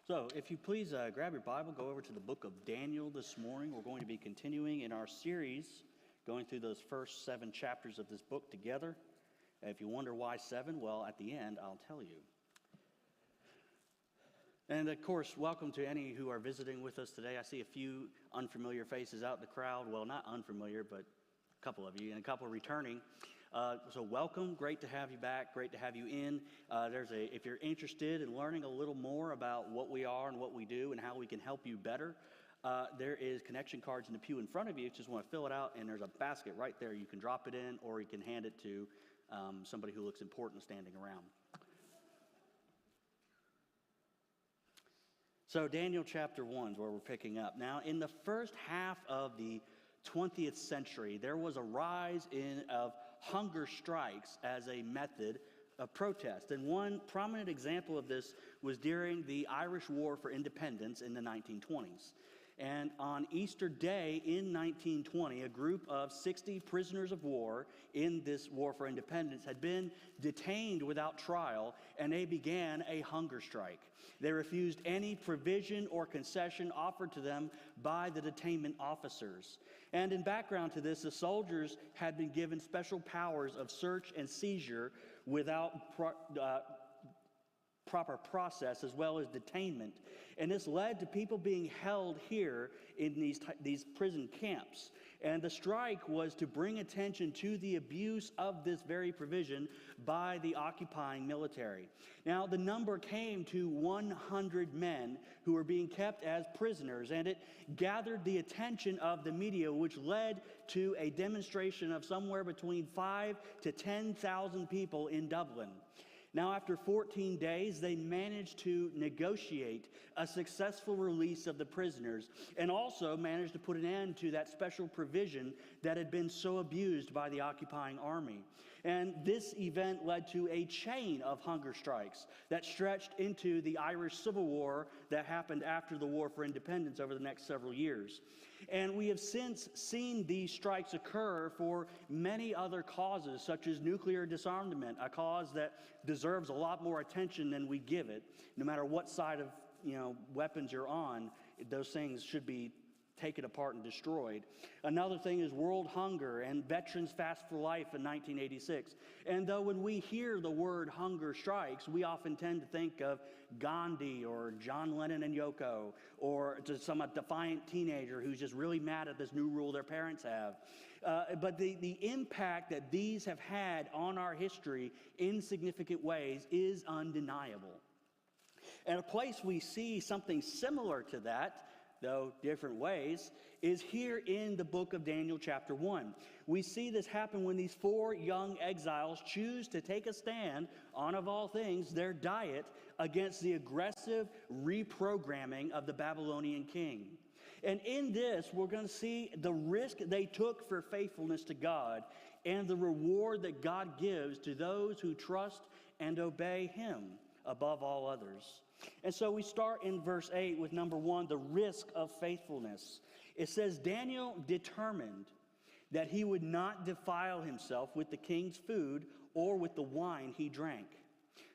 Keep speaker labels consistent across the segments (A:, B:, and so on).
A: So, if you please grab your Bible, go over to the book of Daniel this morning. We're going to be continuing in our series, going through those first 7 chapters of this book together. If you wonder why 7, well, at the end, I'll tell you. And, of course, welcome to any who are visiting with us today. I see a few unfamiliar faces out in the crowd. Well, not unfamiliar, but a couple of you and a couple returning. So welcome, great to have you back, great to have you in. If you're interested in learning a little more about what we are and what we do and how we can help you better, there is connection cards in the pew in front of you. You just want to fill it out, and there's a basket right there. You can drop it in, or you can hand it to somebody who looks important standing around. So Daniel chapter 1 is where we're picking up. Now, in the first half of the 20th century, there was a rise of hunger strikes as a method of protest. And one prominent example of this was during the Irish War for Independence in the 1920s. And on Easter Day in 1920, a group of 60 prisoners of war in this war for independence had been detained without trial, and they began a hunger strike. They refused any provision or concession offered to them by the detainment officers. And in background to this, the soldiers had been given special powers of search and seizure without proper process, as well as detainment. And this led to people being held here in these prison camps. And the strike was to bring attention to the abuse of this very provision by the occupying military. Now, the number came to 100 men who were being kept as prisoners, and it gathered the attention of the media, which led to a demonstration of somewhere between 5,000 to 10,000 people in Dublin. Now, after 14 days, they managed to negotiate a successful release of the prisoners, and also managed to put an end to that special provision that had been so abused by the occupying army. And this event led to a chain of hunger strikes that stretched into the Irish Civil War that happened after the War for Independence over the next several years. And we have since seen these strikes occur for many other causes, such as nuclear disarmament, a cause that deserves a lot more attention than we give it. No matter what side of weapons you're on, those things should be taken apart and destroyed. Another thing is world hunger and Veterans Fast for Life in 1986. And though when we hear the word hunger strikes, we often tend to think of Gandhi or John Lennon and Yoko, or just some defiant teenager who's just really mad at this new rule their parents have. But the impact that these have had on our history in significant ways is undeniable. And a place we see something similar to that, though different ways, is here in the book of Daniel chapter 1. We see this happen when these 4 young exiles choose to take a stand on, of all things, their diet against the aggressive reprogramming of the Babylonian king. And in this, we're going to see the risk they took for faithfulness to God and the reward that God gives to those who trust and obey Him above all others. And so we start in verse 8 with number 1, the risk of faithfulness. It says, Daniel determined that he would not defile himself with the king's food or with the wine he drank.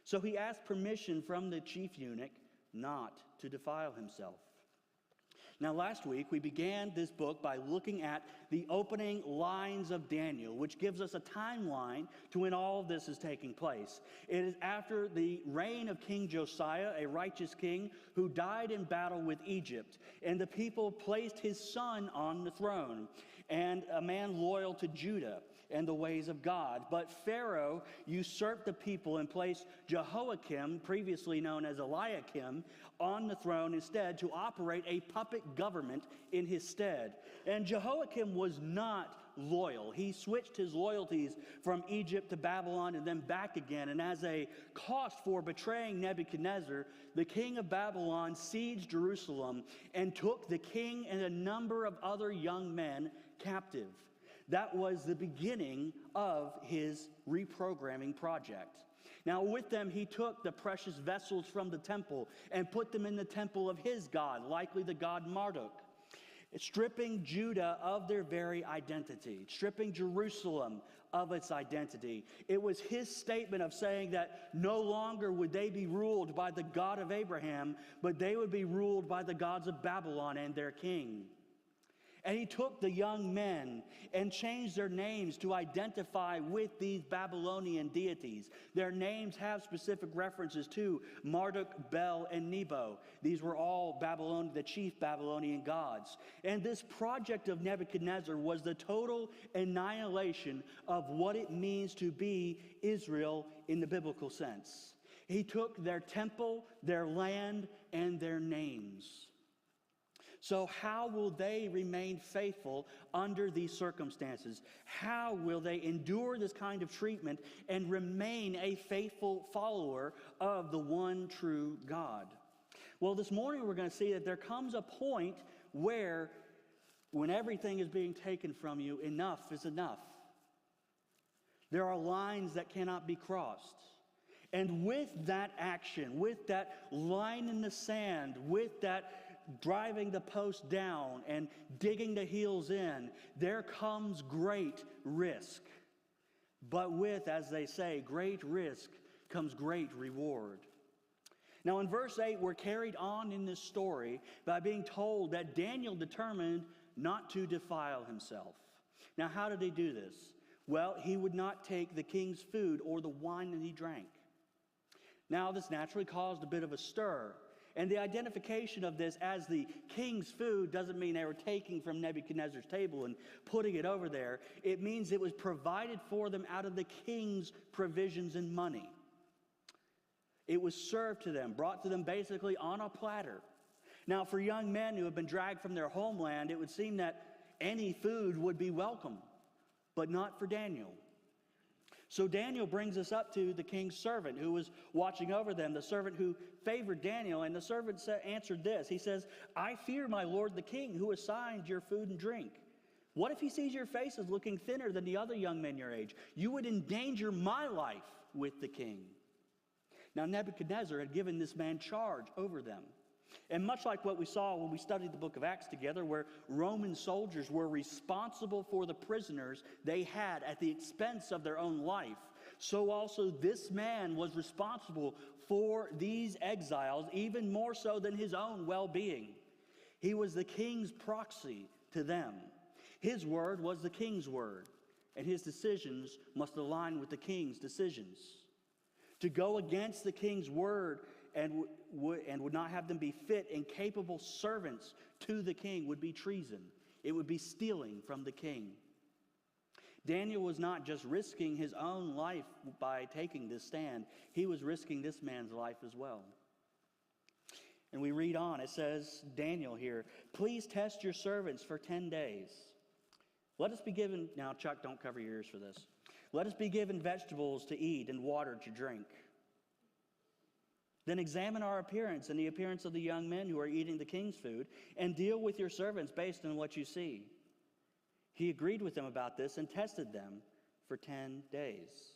A: So he asked permission from the chief eunuch not to defile himself. Now, last week, we began this book by looking at the opening lines of Daniel, which gives us a timeline to when all of this is taking place. It is after the reign of King Josiah, a righteous king who died in battle with Egypt, and the people placed his son on the throne, and a man loyal to Judah and the ways of God. But Pharaoh usurped the people and placed Jehoiakim, previously known as Eliakim, on the throne instead to operate a puppet government in his stead. And Jehoiakim was not loyal. He switched his loyalties from Egypt to Babylon and then back again. And as a cost for betraying Nebuchadnezzar, the king of Babylon sieged Jerusalem and took the king and a number of other young men captive. That was the beginning of his reprogramming project. Now, with them, he took the precious vessels from the temple and put them in the temple of his god, likely the god Marduk, stripping Judah of their very identity, stripping Jerusalem of its identity. It was his statement of saying that no longer would they be ruled by the God of Abraham, but they would be ruled by the gods of Babylon and their king. And he took the young men and changed their names to identify with these Babylonian deities. Their names have specific references to Marduk, Bel, and Nebo. These were all the chief Babylonian gods. And this project of Nebuchadnezzar was the total annihilation of what it means to be Israel in the biblical sense. He took their temple, their land, and their names. So how will they remain faithful under these circumstances? How will they endure this kind of treatment and remain a faithful follower of the one true God? Well, this morning we're going to see that there comes a point where, when everything is being taken from you, enough is enough. There are lines that cannot be crossed. And with that action, with that line in the sand, with that driving the post down and digging the heels in, there comes great risk. But with, as they say, great risk comes great reward. Now in verse 8, we're carried on in this story by being told that Daniel determined not to defile himself. Now how did he do this? Well, he would not take the king's food or the wine that he drank. Now this naturally caused a bit of a stir. And the identification of this as the king's food doesn't mean they were taking from Nebuchadnezzar's table and putting it over there. It means it was provided for them out of the king's provisions and money. It was served to them, brought to them basically on a platter. Now, for young men who have been dragged from their homeland, it would seem that any food would be welcome, but not for Daniel. So Daniel brings us up to the king's servant who was watching over them, the servant who favored Daniel. And the servant answered this. He says, I fear my lord the king, who assigned your food and drink. What if he sees your faces looking thinner than the other young men your age? You would endanger my life with the king. Now Nebuchadnezzar had given this man charge over them. And much like what we saw when we studied the book of Acts together, where Roman soldiers were responsible for the prisoners they had at the expense of their own life, so also this man was responsible for these exiles, even more so than his own well-being. He was the king's proxy to them. His word was the king's word, and his decisions must align with the king's decisions. To go against the king's word and would not have them be fit and capable servants to the king would be treason. It would be stealing from the king. Daniel was not just risking his own life by taking this stand. He was risking this man's life as well. And we read on. It says, Daniel here, please test your servants for 10 days. Let us be given, now Chuck, don't cover your ears for this. Let us be given vegetables to eat and water to drink. Then examine our appearance and the appearance of the young men who are eating the king's food, and deal with your servants based on what you see. He agreed with them about this and tested them for 10 days.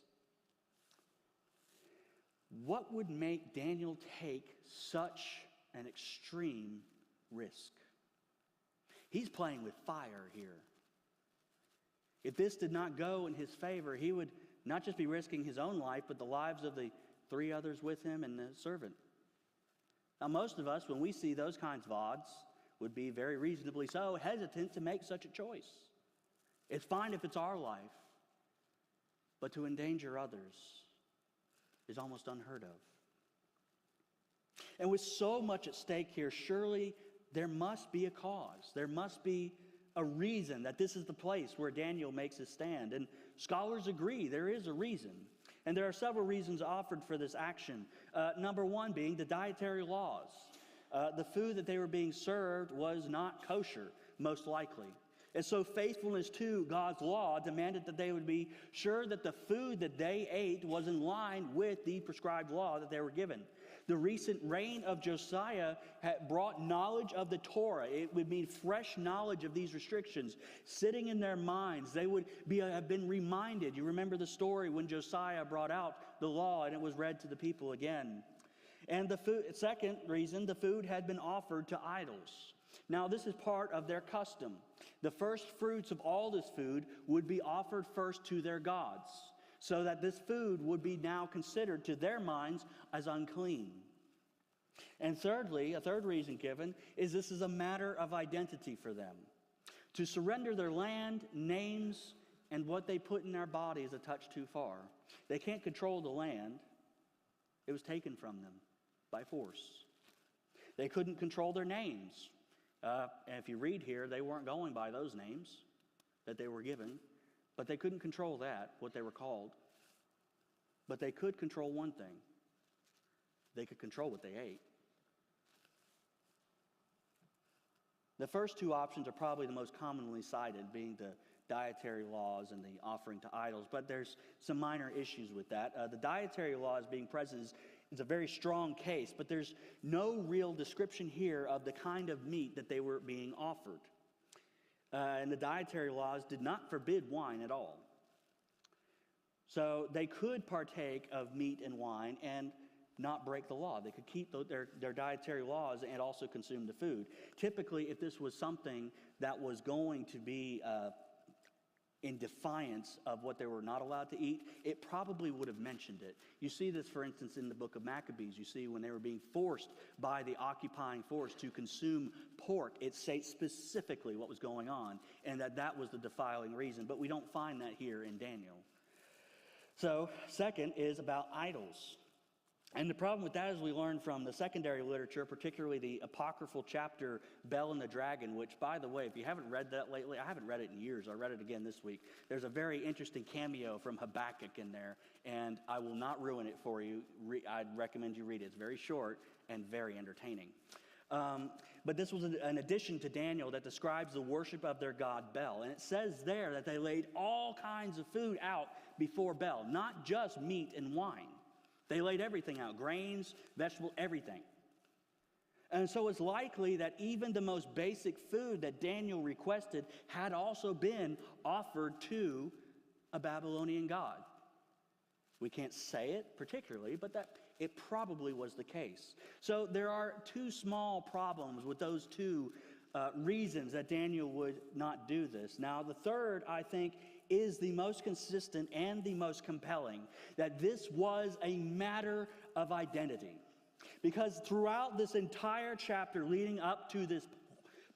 A: What would make Daniel take such an extreme risk? He's playing with fire here. If this did not go in his favor, he would not just be risking his own life, but the lives of the 3 others with him and the servant. Now, most of us, when we see those kinds of odds, would be very reasonably so hesitant to make such a choice. It's fine if it's our life, but to endanger others is almost unheard of. And with so much at stake here, surely there must be a cause. There must be a reason that this is the place where Daniel makes his stand. And scholars agree there is a reason. And there are several reasons offered for this action. Number one being the dietary laws. The food that they were being served was not kosher, most likely. And so faithfulness to God's law demanded that they would be sure that the food that they ate was in line with the prescribed law that they were given. The recent reign of Josiah had brought knowledge of the Torah. It would mean fresh knowledge of these restrictions sitting in their minds. They would have been reminded. You remember the story when Josiah brought out the law and it was read to the people again. And the food, second reason, the food had been offered to idols. Now, this is part of their custom. The first fruits of all this food would be offered first to their gods, so that this food would be now considered to their minds as unclean. And thirdly, a third reason given is this is a matter of identity for them. To surrender their land, names, and what they put in their body is a touch too far. They can't control the land. It was taken from them by force. They couldn't control their names. And if you read here, they weren't going by those names that they were given, but they couldn't control that, what they were called. But they could control one thing. They could control what they ate. The first two options are probably the most commonly cited, being the dietary laws and the offering to idols, but there's some minor issues with that. The dietary laws being present is a very strong case, but there's no real description here of the kind of meat that they were being offered. And the dietary laws did not forbid wine at all. So they could partake of meat and wine and not break the law. They could keep their dietary laws and also consume the food. Typically, if this was something that was going to be in defiance of what they were not allowed to eat, it probably would have mentioned it. You see this, for instance, in the book of Maccabees. You see when they were being forced by the occupying force to consume pork, it states specifically what was going on and that was the defiling reason. But we don't find that here in Daniel. So, second is about idols. And the problem with that is we learn from the secondary literature, particularly the apocryphal chapter, Bel and the Dragon, which, by the way, if you haven't read that lately, I haven't read it in years. I read it again this week. There's a very interesting cameo from Habakkuk in there, and I will not ruin it for you. I'd recommend you read it. It's very short and very entertaining. But this was an addition to Daniel that describes the worship of their god Bel. And it says there that they laid all kinds of food out before Bel, not just meat and wine. They laid everything out, grains, vegetables, everything. And so it's likely that even the most basic food that Daniel requested had also been offered to a Babylonian god. We can't say it particularly, but that it probably was the case. So there are two small problems with those two reasons that Daniel would not do this. Now, the third, I think, is the most consistent and the most compelling, that this was a matter of identity. Because throughout this entire chapter leading up to this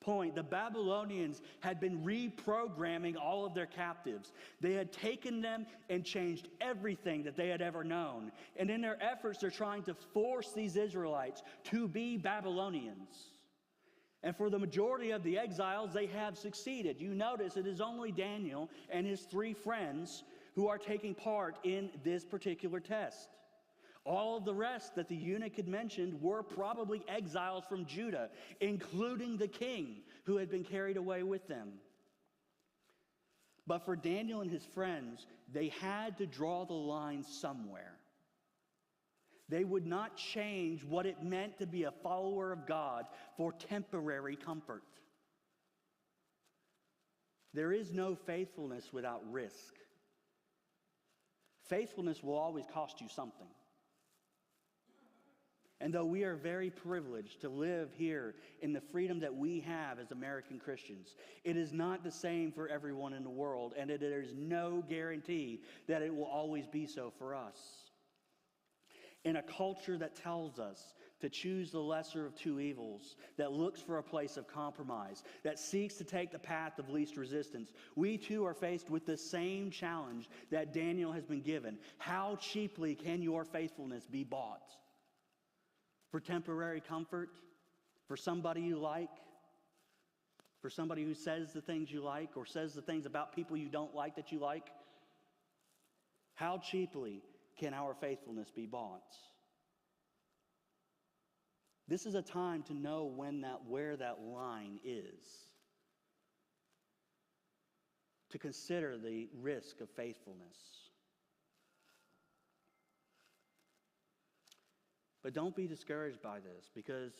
A: point, the Babylonians had been reprogramming all of their captives. They had taken them and changed everything that they had ever known. And in their efforts, they're trying to force these Israelites to be Babylonians. And for the majority of the exiles, they have succeeded. You notice it is only Daniel and his 3 friends who are taking part in this particular test. All of the rest that the eunuch had mentioned were probably exiles from Judah, including the king who had been carried away with them. But for Daniel and his friends, they had to draw the line somewhere. They would not change what it meant to be a follower of God for temporary comfort. There is no faithfulness without risk. Faithfulness will always cost you something. And though we are very privileged to live here in the freedom that we have as American Christians, it is not the same for everyone in the world, and there is no guarantee that it will always be so for us. In a culture that tells us to choose the lesser of two evils, that looks for a place of compromise, that seeks to take the path of least resistance, we too are faced with the same challenge that Daniel has been given. How cheaply can your faithfulness be bought? For temporary comfort? For somebody you like? For somebody who says the things you like or says the things about people you don't like that you like? How cheaply can our faithfulness be bought? This is a time to know where that line is. To consider the risk of faithfulness. But don't be discouraged by this, because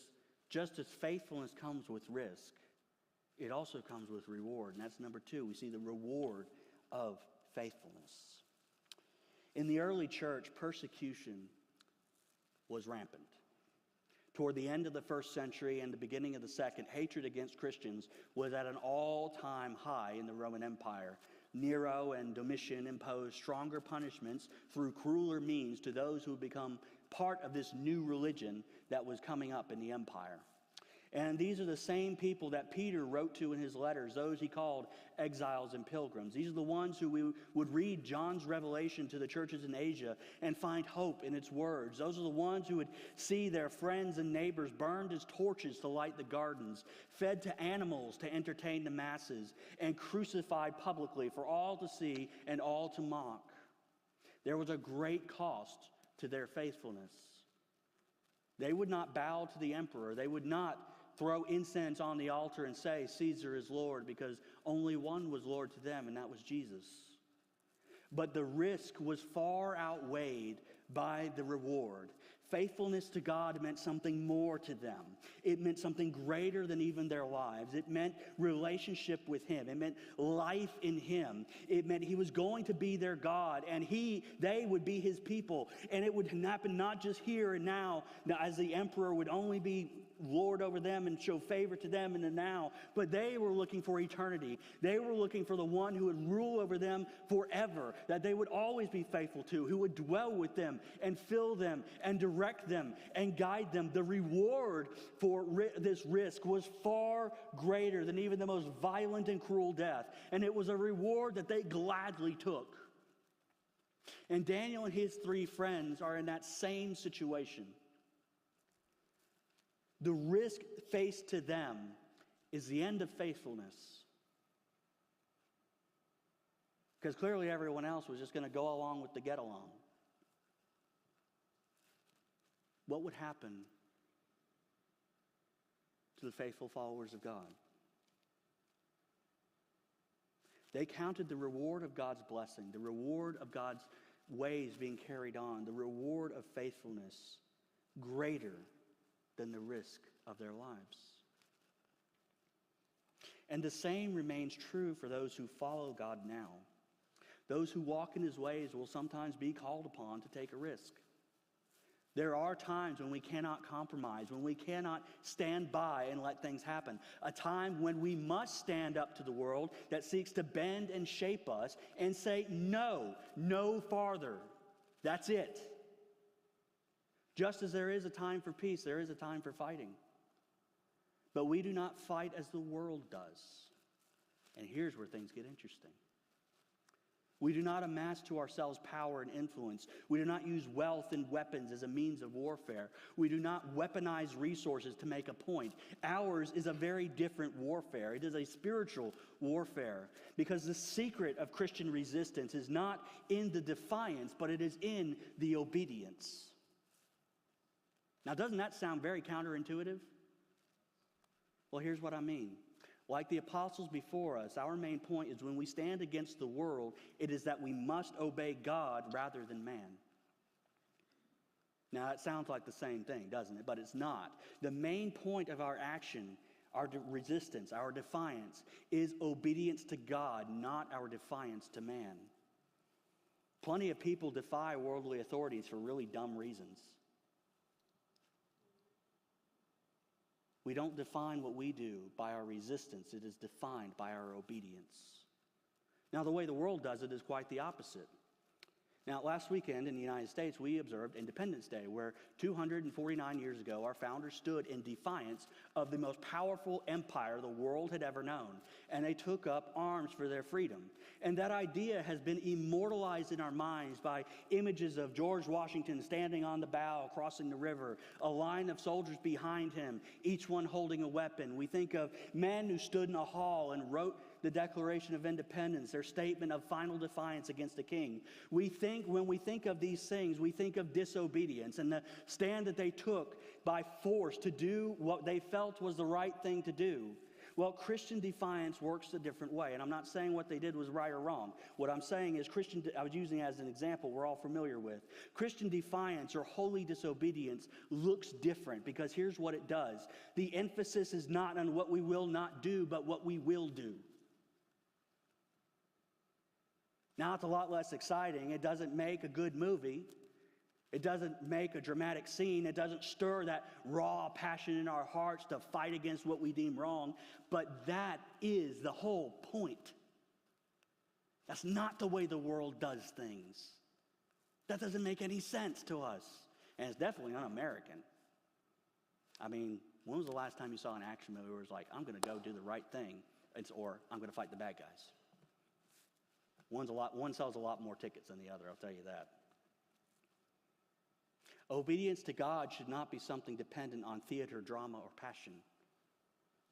A: just as faithfulness comes with risk, it also comes with reward. And that's number 2. We see the reward of faithfulness. In the early church, persecution was rampant. Toward the end of the first century and the beginning of the second, hatred against Christians was at an all-time high in the Roman Empire. Nero and Domitian imposed stronger punishments through crueler means to those who had become part of this new religion that was coming up in the empire. And these are the same people that Peter wrote to in his letters, those he called exiles and pilgrims. These are the ones who would read John's revelation to the churches in Asia and find hope in its words. Those are the ones who would see their friends and neighbors burned as torches to light the gardens, fed to animals to entertain the masses, and crucified publicly for all to see and all to mock. There was a great cost to their faithfulness. They would not bow to the emperor. They would not throw incense on the altar and say, Caesar is Lord, because only one was Lord to them, and that was Jesus. But the risk was far outweighed by the reward. Faithfulness to God meant something more to them. It meant something greater than even their lives. It meant relationship with Him. It meant life in Him. It meant He was going to be their God, and they would be His people. And it would happen not just here and now, as the emperor would only be Lord over them and show favor to them in the now, but they were looking for eternity. They were looking for the one who would rule over them forever, that they would always be faithful to, who would dwell with them and fill them and direct them and guide them. The reward for this risk was far greater than even the most violent and cruel death, and it was a reward that they gladly took. And Daniel and his 3 friends are in that same situation. The risk faced to them is the end of faithfulness. Because clearly everyone else was just going to go along with the get along. What would happen to the faithful followers of God? They counted the reward of God's blessing, the reward of God's ways being carried on, the reward of faithfulness greater than the risk of their lives. And the same remains true for those who follow God now. Those who walk in His ways will sometimes be called upon to take a risk. There are times when we cannot compromise, when we cannot stand by and let things happen. A time when we must stand up to the world that seeks to bend and shape us and say, no, no farther. That's it. Just as there is a time for peace, there is a time for fighting. But we do not fight as the world does. And here's where things get interesting. We do not amass to ourselves power and influence. We do not use wealth and weapons as a means of warfare. We do not weaponize resources to make a point. Ours is a very different warfare. It is a spiritual warfare, because the secret of Christian resistance is not in the defiance, but it is in the obedience. Now, doesn't that sound very counterintuitive? Well, here's what I mean. Like the apostles before us, our main point is when we stand against the world, it is that we must obey God rather than man. Now, that sounds like the same thing, doesn't it? But it's not. The main point of our action, our resistance, our defiance, is obedience to God, not our defiance to man. Plenty of people defy worldly authorities for really dumb reasons. We don't define what we do by our resistance. It is defined by our obedience. Now, the way the world does it is quite the opposite. Now, last weekend in the United States, we observed Independence Day, where 249 years ago, our founders stood in defiance of the most powerful empire the world had ever known, and they took up arms for their freedom. And that idea has been immortalized in our minds by images of George Washington standing on the bow, crossing the river, a line of soldiers behind him, each one holding a weapon. We think of men who stood in a hall and wrote the Declaration of Independence, their statement of final defiance against the king. When we think of these things, we think of disobedience and the stand that they took by force to do what they felt was the right thing to do. Well, Christian defiance works a different way, and I'm not saying what they did was right or wrong. What I'm saying is I was using as an example we're all familiar with. Christian defiance or holy disobedience looks different, because here's what it does. The emphasis is not on what we will not do, but what we will do. Now, it's a lot less exciting. It doesn't make a good movie. It doesn't make a dramatic scene. It doesn't stir that raw passion in our hearts to fight against what we deem wrong. But that is the whole point. That's not the way the world does things. That doesn't make any sense to us. And it's definitely un-American. I mean, when was the last time you saw an action movie where it's like, I'm going to go do the right thing, or I'm going to fight the bad guys? One sells a lot more tickets than the other, I'll tell you that. Obedience to God should not be something dependent on theater, drama, or passion,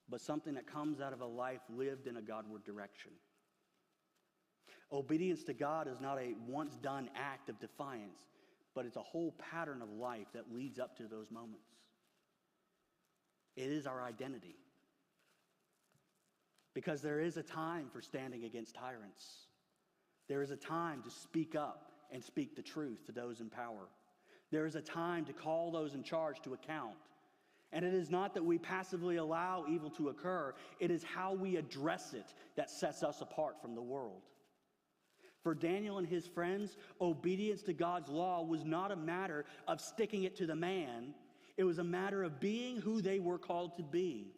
A: but something that comes out of a life lived in a Godward direction. Obedience to God is not a once-done act of defiance, but it's a whole pattern of life that leads up to those moments. It is our identity. Because there is a time for standing against tyrants. There is a time to speak up and speak the truth to those in power. There is a time to call those in charge to account. And it is not that we passively allow evil to occur. It is how we address it that sets us apart from the world. For Daniel and his friends, obedience to God's law was not a matter of sticking it to the man. It was a matter of being who they were called to be.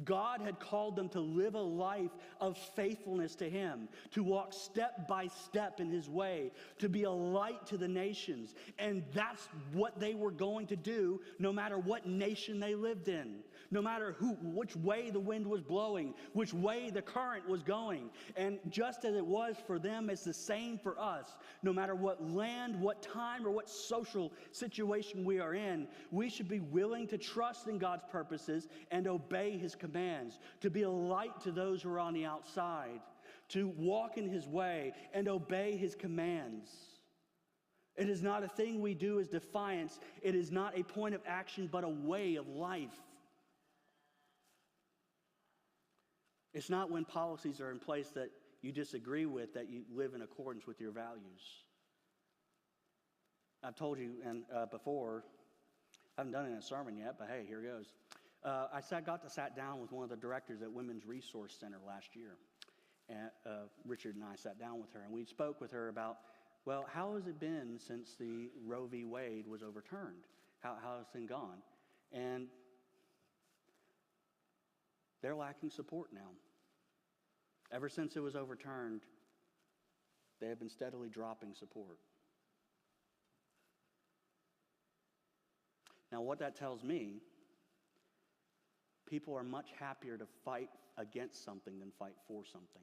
A: God had called them to live a life of faithfulness to Him, to walk step by step in His way, to be a light to the nations. And that's what they were going to do no matter what nation they lived in, no matter which way the wind was blowing, which way the current was going. And just as it was for them, it's the same for us. No matter what land, what time, or what social situation we are in, we should be willing to trust in God's purposes and obey His commands, to be a light to those who are on the outside, to walk in His way and obey His commands. It is not a thing we do as defiance. It is not a point of action, but a way of life. It's not when policies are in place that you disagree with that you live in accordance with your values. I've told you before, I haven't done it in a sermon yet, but hey, here goes. I got to sat down with one of the directors at Women's Resource Center last year. And Richard and I sat down with her, and we spoke with her about, well, how has it been since the Roe v. Wade was overturned? How has it gone? And they're lacking support now. Ever since it was overturned, they have been steadily dropping support. Now, what that tells me, people are much happier to fight against something than fight for something.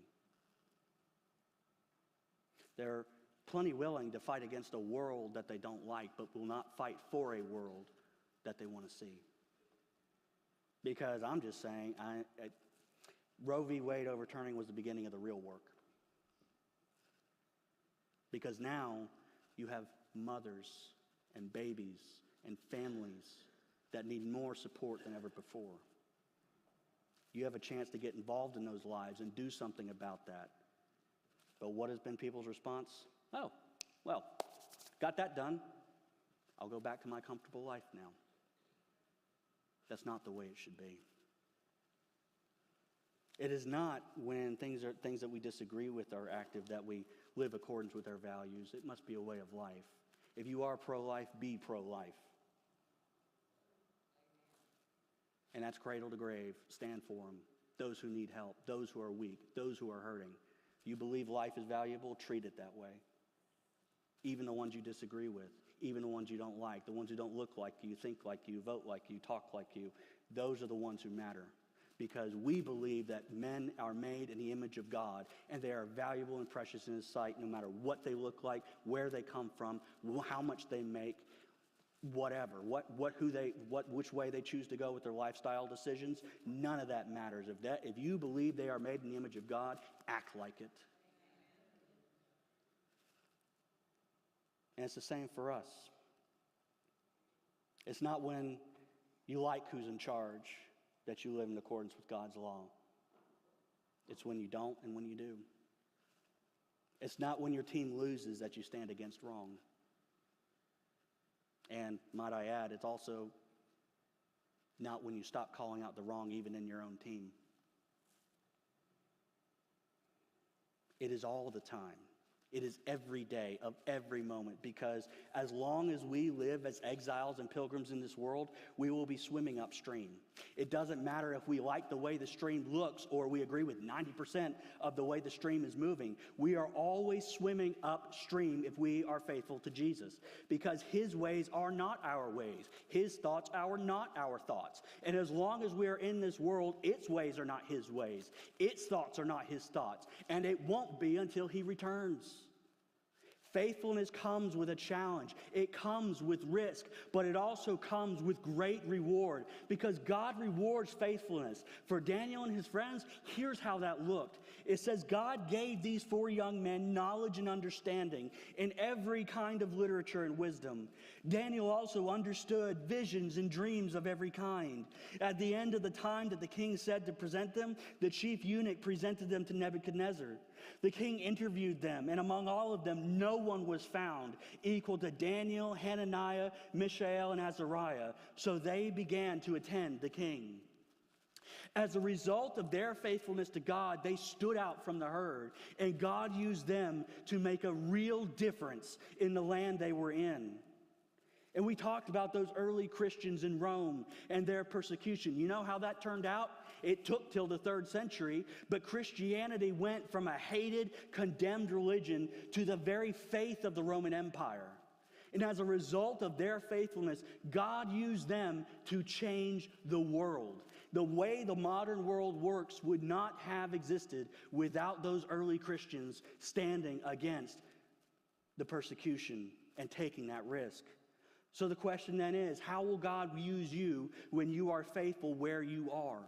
A: They're plenty willing to fight against a world that they don't like, but will not fight for a world that they want to see. Because I'm just saying, Roe v. Wade overturning was the beginning of the real work. Because now you have mothers and babies and families that need more support than ever before. You have a chance to get involved in those lives and do something about that. But what has been people's response? Oh, well, got that done. I'll go back to my comfortable life now. That's not the way it should be. It is not when things that we disagree with are active that we live accordance with our values. It must be a way of life. If you are pro-life, be pro-life. And that's cradle to grave. Stand for them. Those who need help, those who are weak, those who are hurting. You believe life is valuable, treat it that way. Even the ones you disagree with, even the ones you don't like, the ones who don't look like you, think like you, vote like you, talk like you, those are the ones who matter. Because we believe that men are made in the image of God, and they are valuable and precious in His sight, no matter what they look like, where they come from, how much they make, whatever, which way they choose to go with their lifestyle decisions. None of that matters. If you believe they are made in the image of God, act like it. And it's the same for us. It's not when you like who's in charge that you live in accordance with God's law. It's when you don't and when you do. It's not when your team loses that you stand against wrong. And might I add, it's also not when you stop calling out the wrong even in your own team. It is all the time. It is every day of every moment, because as long as we live as exiles and pilgrims in this world, we will be swimming upstream. It doesn't matter if we like the way the stream looks or we agree with 90% of the way the stream is moving. We are always swimming upstream if we are faithful to Jesus, because his ways are not our ways. His thoughts are not our thoughts. And as long as we are in this world, its ways are not his ways. Its thoughts are not his thoughts. And it won't be until he returns. Faithfulness comes with a challenge. It comes with risk, but it also comes with great reward, because God rewards faithfulness. For Daniel and his friends, here's how that looked. It says God gave these 4 young men knowledge and understanding in every kind of literature and wisdom. Daniel also understood visions and dreams of every kind. At the end of the time that the king said to present them, the chief eunuch presented them to Nebuchadnezzar. The king interviewed them, and among all of them, no one was found equal to Daniel, Hananiah, Mishael, and Azariah. So they began to attend the king. As a result of their faithfulness to God, they stood out from the herd, and God used them to make a real difference in the land they were in. And we talked about those early Christians in Rome and their persecution. You know how that turned out? It took till the 3rd century, but Christianity went from a hated, condemned religion to the very faith of the Roman Empire. And as a result of their faithfulness, God used them to change the world. The way the modern world works would not have existed without those early Christians standing against the persecution and taking that risk. So the question then is, how will God use you when you are faithful where you are?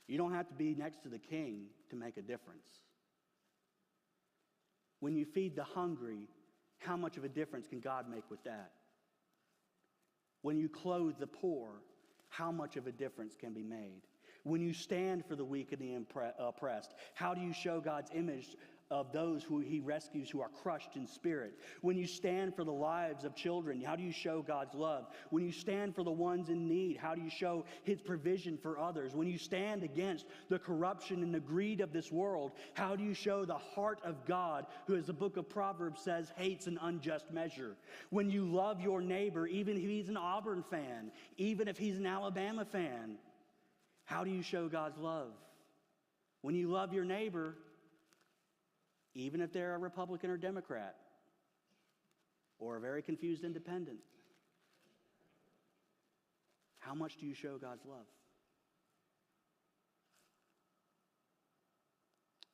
A: You don't have to be next to the king to make a difference. When you feed the hungry, how much of a difference can God make with that? When you clothe the poor, how much of a difference can be made? When you stand for the weak and the oppressed, how do you show God's image of those who he rescues who are crushed in spirit? When you stand for the lives of children, how do you show God's love? When you stand for the ones in need, how do you show his provision for others? When you stand against the corruption and the greed of this world, how do you show the heart of God, who, as the book of Proverbs says, hates an unjust measure? When you love your neighbor, even if he's an Auburn fan, even if he's an Alabama fan, how do you show God's love? When you love your neighbor, even if they're a Republican or Democrat, or a very confused independent, how much do you show God's love?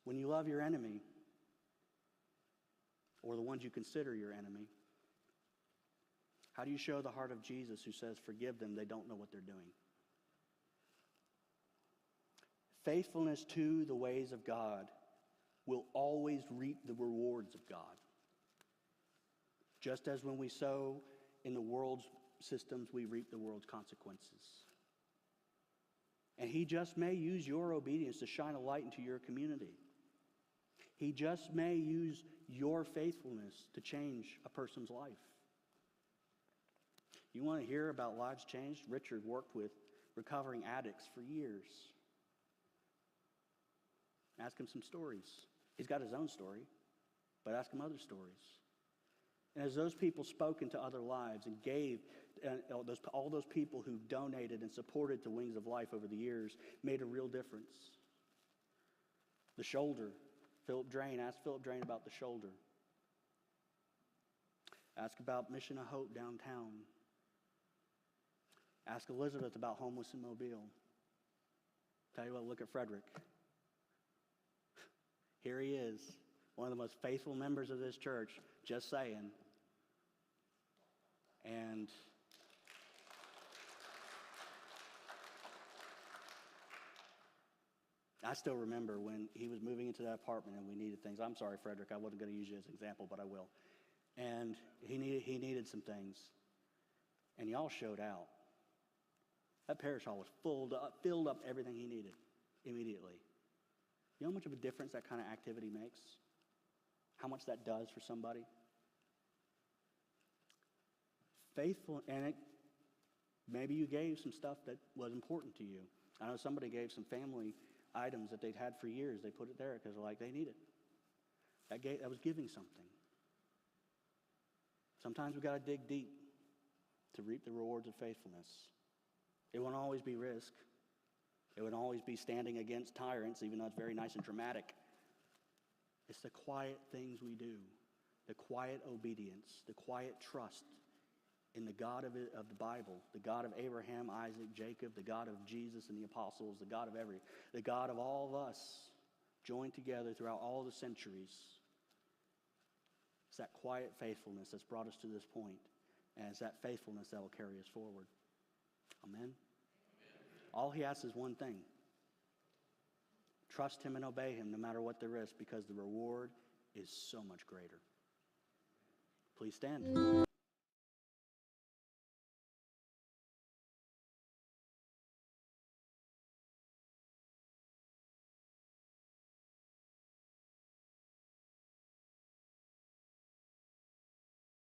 A: When you love your enemy, or the ones you consider your enemy, how do you show the heart of Jesus, who says, forgive them, they don't know what they're doing? Faithfulness to the ways of God will always reap the rewards of God. Just as when we sow in the world's systems, we reap the world's consequences. And he just may use your obedience to shine a light into your community. He just may use your faithfulness to change a person's life. You want to hear about lives changed? Richard worked with recovering addicts for years. Ask him some stories. He's got his own story, but ask him other stories. And as those people spoke into other lives and gave, all those people who donated and supported to Wings of Life over the years made a real difference. The shoulder, Philip Drain, ask Philip Drain about the shoulder. Ask about Mission of Hope downtown. Ask Elizabeth about homeless in Mobile. Tell you what, look at Frederick. Here he is, one of the most faithful members of this church, just saying. And I still remember when he was moving into that apartment and we needed things. I'm sorry, Frederick, I wasn't going to use you as an example, but I will. And he needed some things. And y'all showed out. That parish hall was filled up everything he needed immediately. You know how much of a difference that kind of activity makes? How much that does for somebody? Faithful, and maybe you gave some stuff that was important to you. I know somebody gave some family items that they'd had for years. They put it there because they're like, they need it. That was giving something. Sometimes we've got to dig deep to reap the rewards of faithfulness. It won't always be risk. It won't always be standing against tyrants, even though it's very nice and dramatic. It's the quiet things we do, the quiet obedience, the quiet trust in the God of the Bible, the God of Abraham, Isaac, Jacob, the God of Jesus and the apostles, the God of all of us joined together throughout all the centuries. It's that quiet faithfulness that's brought us to this point, and it's that faithfulness that will carry us forward. Amen? All he asks is one thing. Trust him and obey him no matter what the risk, because the reward is so much greater. Please stand.